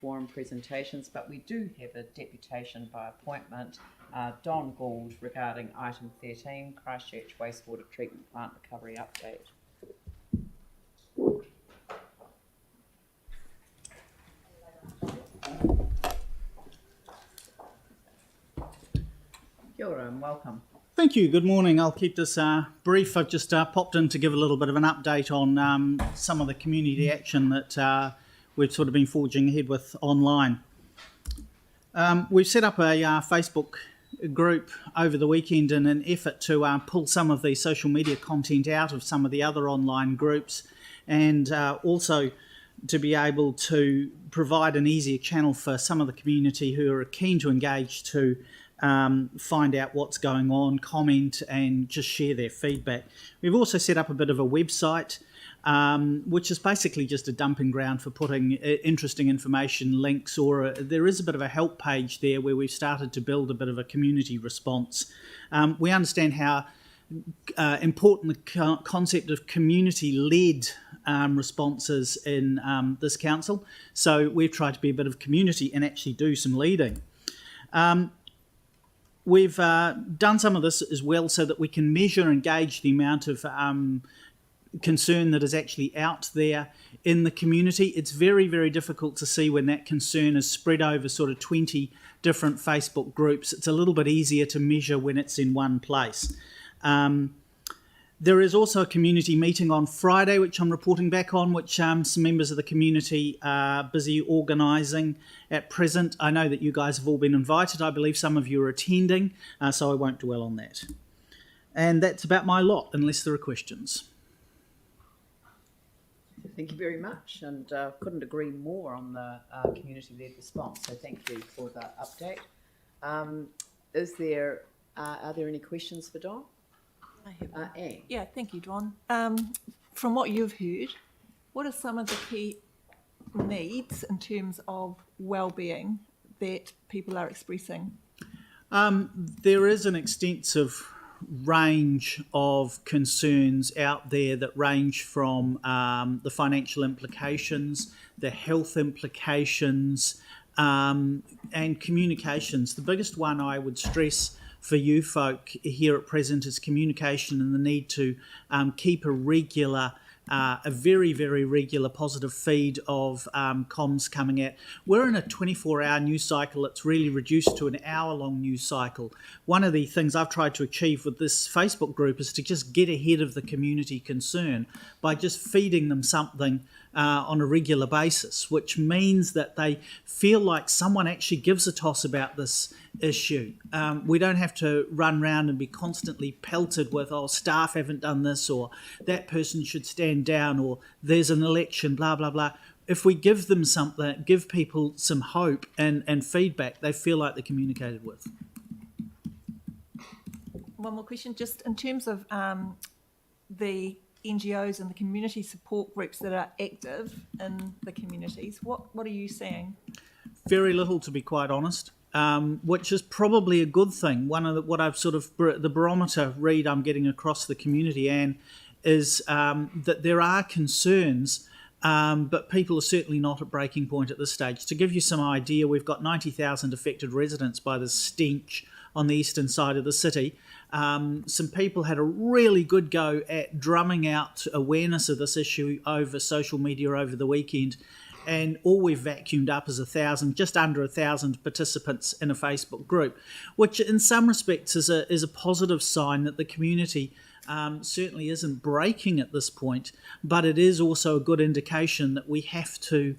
forum presentations, but we do have a deputation by appointment, Don Gould, regarding item 13, Christchurch wastewater treatment plant recovery update. Kia ora and welcome. Thank you. Good morning. I'll keep this brief. I've just popped in to give a little bit of an update on some of the community action that we've sort of been forging ahead with online. We've set up a Facebook group over the weekend in an effort to pull some of the social media content out of some of the other online groups, and also to be able to provide an easier channel for some of the community who are keen to engage to find out what's going on, comment, and just share their feedback. We've also set up a bit of a website, which is basically just a dumping ground for putting interesting information, links, or there is a bit of a help page there where we've started to build a bit of a community response. We understand how important the concept of community-led responses in this council, so we've tried to be a bit of community and actually do some leading. We've done some of this as well so that we can measure and gauge the amount of concern that is actually out there in the community. It's very, very difficult to see when that concern is spread over sort of 20 different Facebook groups. It's a little bit easier to measure when it's in one place. There is also a community meeting on Friday, which I'm reporting back on, which some members of the community are busy organising at present. I know that you guys have all been invited. I believe some of you are attending, so I won't dwell on that. And that's about my lot, unless there are questions. Thank you very much, and couldn't agree more on the community-led response, so thank you for the update. Are there any questions for Don? I have Anne? Yeah, thank you, Don. From what you've heard, what are some of the key needs in terms of well-being that people are expressing? There is an extensive range of concerns out there that range from the financial implications, the health implications, and communications. The biggest one I would stress for you folk here at present is communication and the need to keep a very, very regular positive feed of comms coming out. We're in a 24-hour news cycle. It's really reduced to an hour-long news cycle. One of the things I've tried to achieve with this Facebook group is to just get ahead of the community concern by just feeding them something on a regular basis, which means that they feel like someone actually gives a toss about this issue. We don't have to run around and be constantly pelted with, oh, staff haven't done this, or that person should stand down, or there's an election, blah, blah, blah. If we give them something, give people some hope and feedback, they feel like they're communicated with. One more question, just in terms of the NGOs and the community support groups that are active in the communities, what are you seeing? Very little, to be quite honest, which is probably a good thing. One of what I've sort of, the barometer read I'm getting across the community, Anne, is that there are concerns, but people are certainly not at breaking point at this stage. To give you some idea, we've got 90,000 affected residents by the stench on the eastern side of the city. Some people had a really good go at drumming out awareness of this issue over social media over the weekend, and all we've vacuumed up is just under 1,000 participants in a Facebook group, which in some respects is a positive sign that the community certainly isn't breaking at this point, but it is also a good indication that we have to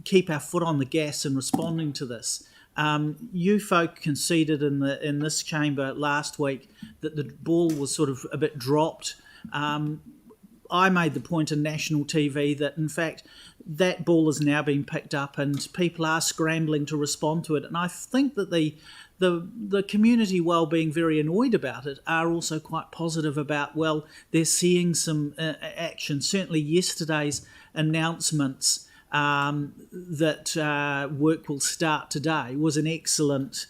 keep our foot on the gas in responding to this. You folk conceded in this chamber last week that the ball was sort of a bit dropped. I made the point in national TV that, in fact, that ball is now being picked up and people are scrambling to respond to it. And I think that the community, while being very annoyed about it, are also quite positive about, well, they're seeing some action. Certainly yesterday's announcements that work will start today was an excellent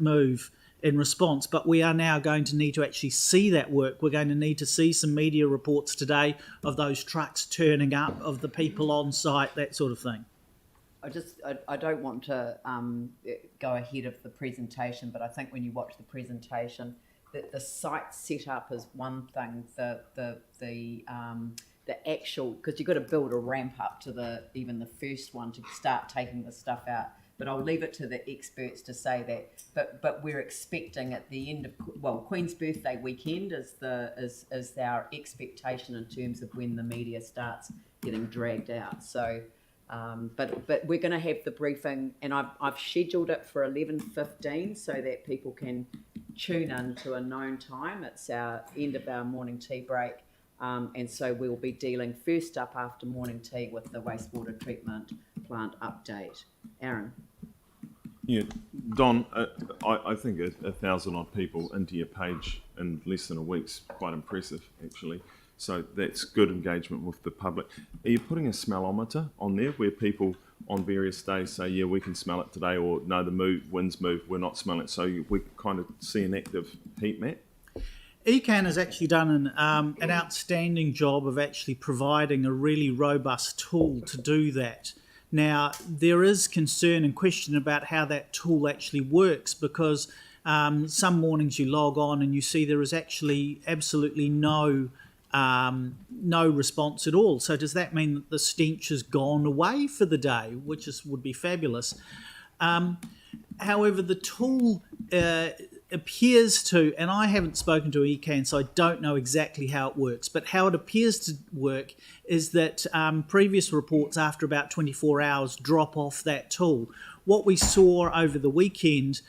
move in response, but we are now going to need to actually see that work. We're going to need to see some media reports today of those trucks turning up, of the people on site, that sort of thing. I don't want to go ahead of the presentation, but I think when you watch the presentation, that the site setup is one thing. The actual, because you've got to build a ramp up to even the first one to start taking the stuff out. But I'll leave it to the experts to say that. But we're expecting at the end of Queen's birthday weekend is our expectation in terms of when the media starts getting dragged out. So. But we're going to have the briefing, and I've scheduled it for 11:15 so that people can tune in to a known time. It's our end of our morning tea break, and so we'll be dealing first up after morning tea with the wastewater treatment plant update. Aaron. Yeah, Don, I think 1,000 odd people into your page in less than a week's quite impressive, actually. So that's good engagement with the public. Are you putting a smellometer on there where people on various days say, yeah, we can smell it today, or no, the winds move, we're not smelling it, so we kind of see an active heat map? ECAN has actually done an outstanding job of actually providing a really robust tool to do that. Now, there is concern and question about how that tool actually works, because some mornings you log on and you see there is actually absolutely no response at all. So does that mean that the stench has gone away for the day, which would be fabulous? However, the tool appears to, and I haven't spoken to ECAN, so I don't know exactly how it works, but how it appears to work is that previous reports after about 24 hours drop off that tool. What we saw over the weekend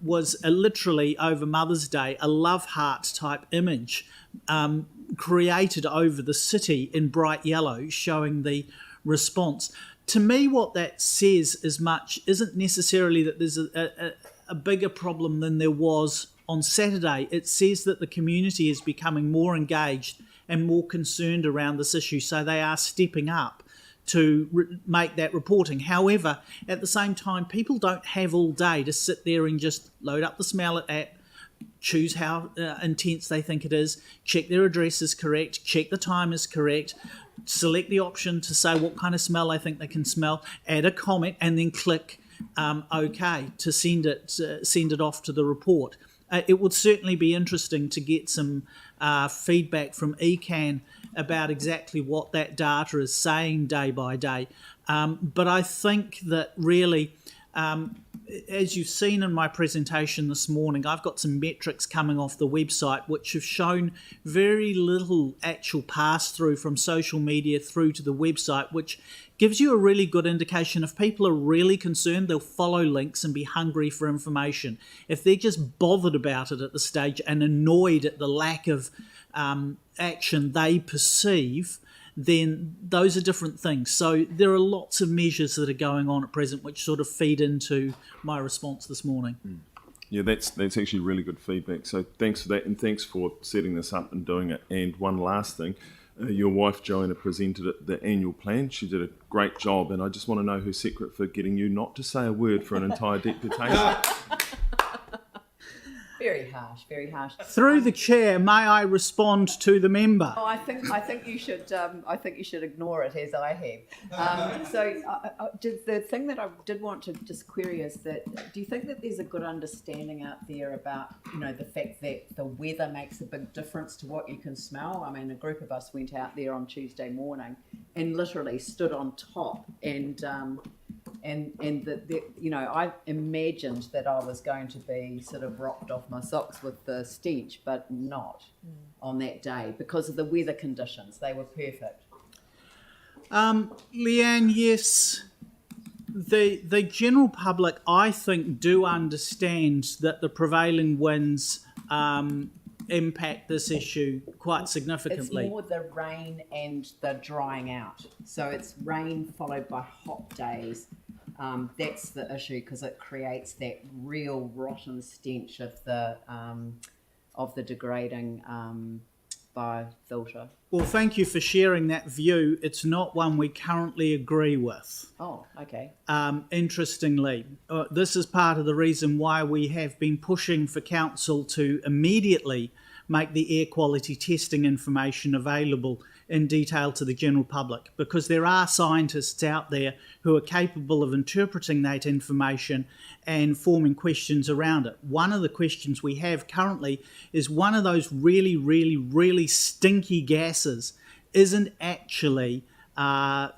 was literally over Mother's Day, a love heart type image created over the city in bright yellow, showing the response. To me, what that says isn't necessarily that there's a bigger problem than there was on Saturday. It says that the community is becoming more engaged and more concerned around this issue, so they are stepping up to make that reporting. However, at the same time, people don't have all day to sit there and just load up the Smell app, choose how intense they think it is, check their address is correct, check the time is correct, select the option to say what kind of smell they think they can smell, add a comment, and then click OK to send it off to the report. It would certainly be interesting to get some feedback from ECAN about exactly what that data is saying day by day. But I think that really, as you've seen in my presentation this morning, I've got some metrics coming off the website which have shown very little actual pass-through from social media through to the website, which gives you a really good indication. If people are really concerned, they'll follow links and be hungry for information. If they're just bothered about it at the stage and annoyed at the lack of action they perceive, then those are different things. So there are lots of measures that are going on at present which sort of feed into my response this morning. Yeah, that's actually really good feedback. So thanks for that, and thanks for setting this up and doing it. And one last thing, your wife Joanna presented the annual plan. She did a great job, and I just want to know her secret for getting you not to say a word for an entire deputation. Very harsh, very harsh. Through the chair, may I respond to the member? Oh, I think you should. I think you should ignore it as I have. The thing that I did want to just query is that, do you think that there's a good understanding out there about the fact that the weather makes a big difference to what you can smell? I mean, a group of us went out there on Tuesday morning and literally stood on top and I imagined that I was going to be sort of rocked off my socks with the stench, but not on that day because of the weather conditions. They were perfect. Leanne, yes, the general public, I think, do understand that the prevailing winds impact this issue quite significantly. It's more the rain and the drying out. So it's rain followed by hot days. That's the issue, because it creates that real rotten stench of the degrading by filter. Well, thank you for sharing that view. It's not one we currently agree with. Oh, okay. Interestingly, this is part of the reason why we have been pushing for council to immediately make the air quality testing information available in detail to the general public, because there are scientists out there who are capable of interpreting that information and forming questions around it. One of the questions we have currently is one of those really, really, really stinky gases isn't actually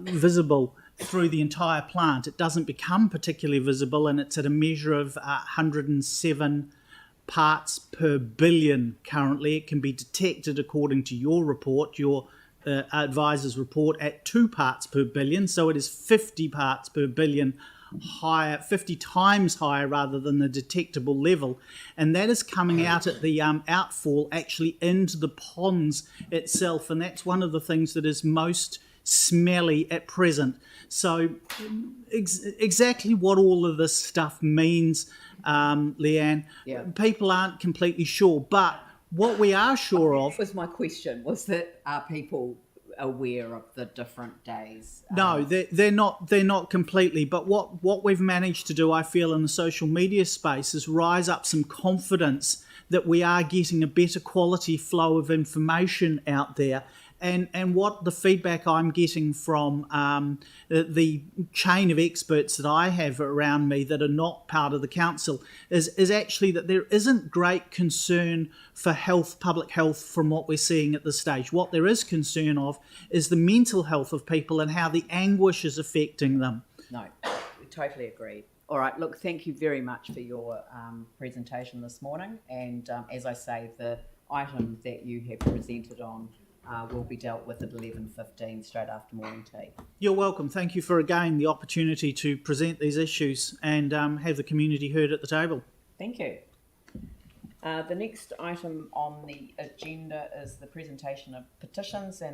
visible through the entire plant. It doesn't become particularly visible, and it's at a measure of 107 parts per billion currently. It can be detected, according to your report, your advisor's report, at 2 parts per billion. So it is 50 parts per billion higher, 50 times higher rather than the detectable level. And that is coming out at the outfall actually into the ponds itself. And that's one of the things that is most smelly at present. So exactly what all of this stuff means, Leanne, people aren't completely sure. But what we are sure of... That was my question, was that are people aware of the different days? No, they're not completely. But what we've managed to do, I feel, in the social media space is rise up some confidence that we are getting a better quality flow of information out there. And what the feedback I'm getting from the chain of experts that I have around me that are not part of the council is actually that there isn't great concern for health, public health, from what we're seeing at this stage. What there is concern of is the mental health of people and how the anguish is affecting them. No, we totally agree. All right, look, thank you very much for your presentation this morning. And as I say, the item that you have presented on will be dealt with at 11:15 straight after morning tea. You're welcome. Thank you for, again, the opportunity to present these issues and have the community heard at the table. Thank you. The next item on the agenda is the presentation of petitions, and